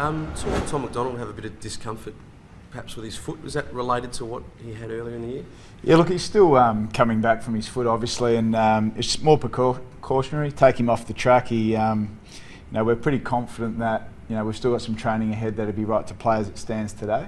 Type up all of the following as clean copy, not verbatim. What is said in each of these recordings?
Saw Tom McDonald have a bit of discomfort, perhaps with his foot. Was that related to what he had earlier in the year? Yeah, look, he's still coming back from his foot, obviously, and it's more precautionary. Take him off the track. We're pretty confident that we've still got some training ahead that'll be right to play as it stands today.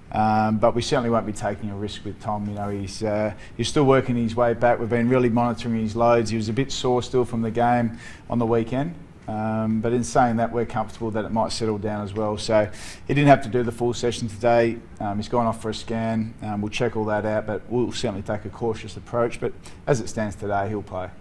But we certainly won't be taking a risk with Tom. He's still working his way back. We've been really monitoring his loads. He was a bit sore still from the game on the weekend. But in saying that, we're comfortable that it might settle down as well. So he didn't have to do the full session today. He's gone off for a scan. We'll check all that out, but we'll certainly take a cautious approach. But as it stands today, he'll play.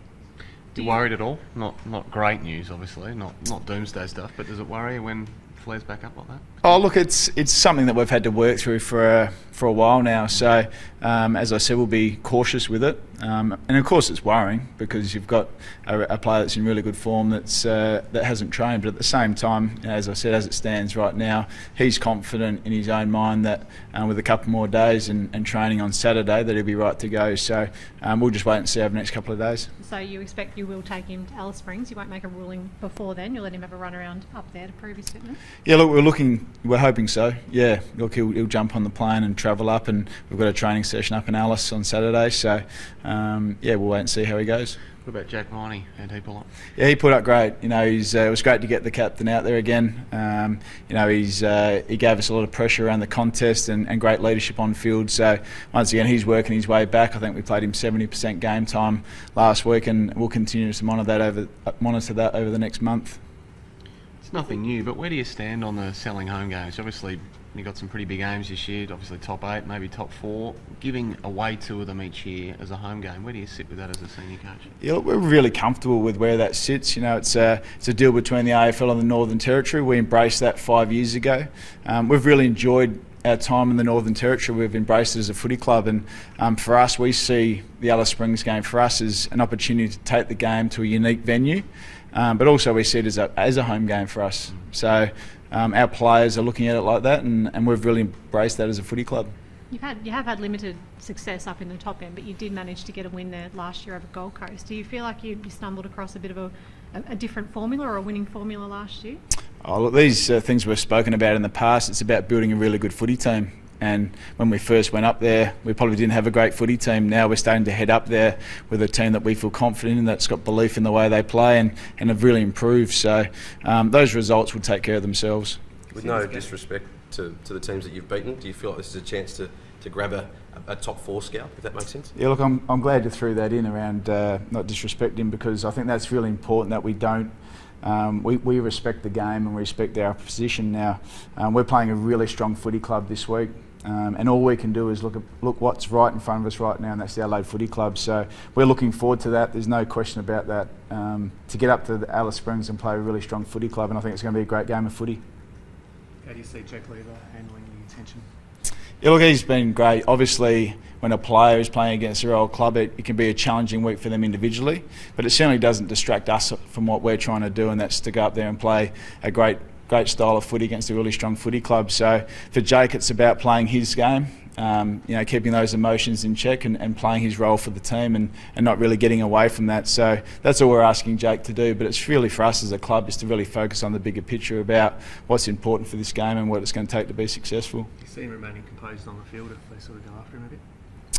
You worried at all? Not great news, obviously, not doomsday stuff, but does it worry you when flares back up like that? Oh, look, it's something that we've had to work through for a while now. So, as I said, we'll be cautious with it. And of course, it's worrying because you've got a player that's in really good form that hasn't trained. But at the same time, as I said, as it stands right now, he's confident in his own mind that with a couple more days and training on Saturday, that he'll be right to go. So we'll just wait and see over the next couple of days. So you expect you will take him to Alice Springs? You won't make a ruling before then? You'll let him have a run around up there to prove his fitness? Yeah, look, we're hoping so. Yeah, look, he'll jump on the plane and travel up, and we've got a training session up in Alice on Saturday. So we'll wait and see how he goes. What about Jack Viney? How'd he pull up? Yeah, he put up great. It was great to get the captain out there again. He gave us a lot of pressure around the contest and great leadership on field. So once again, he's working his way back. I think we played him 70% game time last week, and we'll continue to monitor that over the next month. It's nothing new, but where do you stand on the selling home games? Obviously, you've got some pretty big games this year, obviously top 8, maybe top 4. Giving away 2 of them each year as a home game, where do you sit with that as a senior coach? Yeah, look, we're really comfortable with where that sits. It's a deal between the AFL and the Northern Territory. We embraced that 5 years ago. We've really enjoyed our time in the Northern Territory. We've embraced it as a footy club, and for us, we see the Alice Springs game for us as an opportunity to take the game to a unique venue. But also we see it as a home game for us. So our players are looking at it like that, and we've really embraced that as a footy club. You have had limited success up in the top end, but you did manage to get a win there last year over Gold Coast. Do you feel like you stumbled across a bit of a different formula or a winning formula last year? Oh, look, these things we've spoken about in the past. It's about building a really good footy team. And when we first went up there, we probably didn't have a great footy team. Now we're starting to head up there with a team that we feel confident in, that's got belief in the way they play, and have really improved. So those results will take care of themselves. With no disrespect to the teams that you've beaten, do you feel like this is a chance to grab a top 4 scalp, if that makes sense? Yeah, look, I'm glad you threw that in around not disrespecting, because I think that's really important that we don't. We respect the game and we respect our position now. We're playing a really strong footy club this week. And all we can do is look what's right in front of us right now, and that's the Adelaide Footy Club. So we're looking forward to that. There's no question about that. To get up to the Alice Springs and play a really strong footy club, and I think it's going to be a great game of footy. How do you see Jack Lever handling the attention? Yeah, look, he's been great. Obviously, when a player is playing against their old club, it can be a challenging week for them individually, but it certainly doesn't distract us from what we're trying to do, and that's to go up there and play a great style of footy against a really strong footy club. So for Jake, it's about playing his game, keeping those emotions in check and playing his role for the team and not really getting away from that. So that's all we're asking Jake to do, but it's really for us as a club is to really focus on the bigger picture about what's important for this game and what it's going to take to be successful. Do you see him remaining composed on the field if they sort of go after him a bit?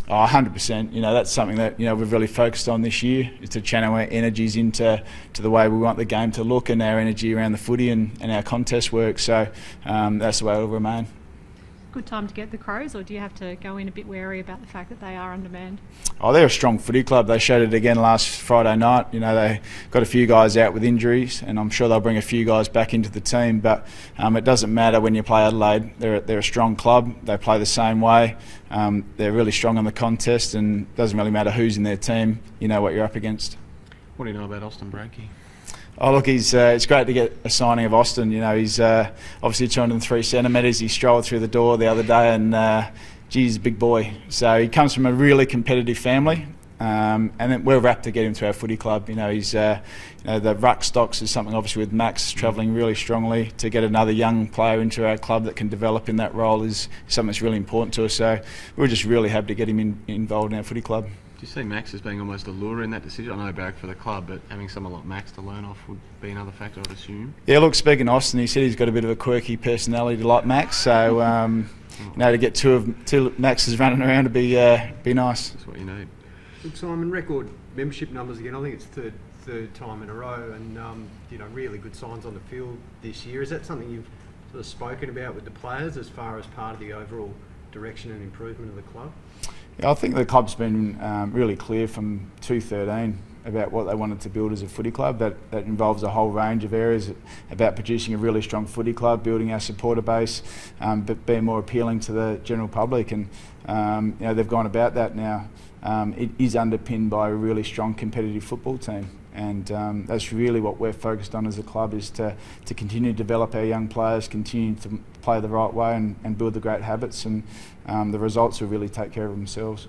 Oh, 100%. That's something that we've really focused on this year, is to channel our energies into the way we want the game to look, and our energy around the footy and our contest work. So that's the way it'll remain. Good time to get the Crows, or do you have to go in a bit wary about the fact that they are on demand? Oh, they're a strong footy club. They showed it again last Friday night. They got a few guys out with injuries, and I'm sure they'll bring a few guys back into the team. But it doesn't matter when you play Adelaide. They're a strong club. They play the same way. They're really strong on the contest, and it doesn't really matter who's in their team. You know what you're up against. What do you know about Austin Breakey? Oh, look, it's great to get a signing of Austin. He's obviously 203 centimetres. He strolled through the door the other day, and he's a big boy. So he comes from a really competitive family, and then we're rapt to get him to our footy club. He's the ruck stocks is something obviously with Max travelling really strongly. To get another young player into our club that can develop in that role is something that's really important to us. So we're just really happy to get him involved in our footy club. Do you see Max as being almost a lure in that decision? I know Barrack for the club, but having someone like Max to learn off would be another factor, I'd assume. Yeah, look, speaking of Austin, he said he's got a bit of a quirky personality like Max, so to get two Maxes running around would be nice. That's what you need. Look, Simon, record membership numbers again. I think it's third time in a row, and really good signs on the field this year. Is that something you've sort of spoken about with the players as far as part of the overall direction and improvement of the club? Yeah, I think the club's been really clear from 2013 about what they wanted to build as a footy club. That involves a whole range of areas about producing a really strong footy club, building our supporter base, but being more appealing to the general public. And they've gone about that now. It is underpinned by a really strong competitive football team. And that's really what we're focused on as a club, is to continue to develop our young players, continue to play the right way and build the great habits, and the results will really take care of themselves.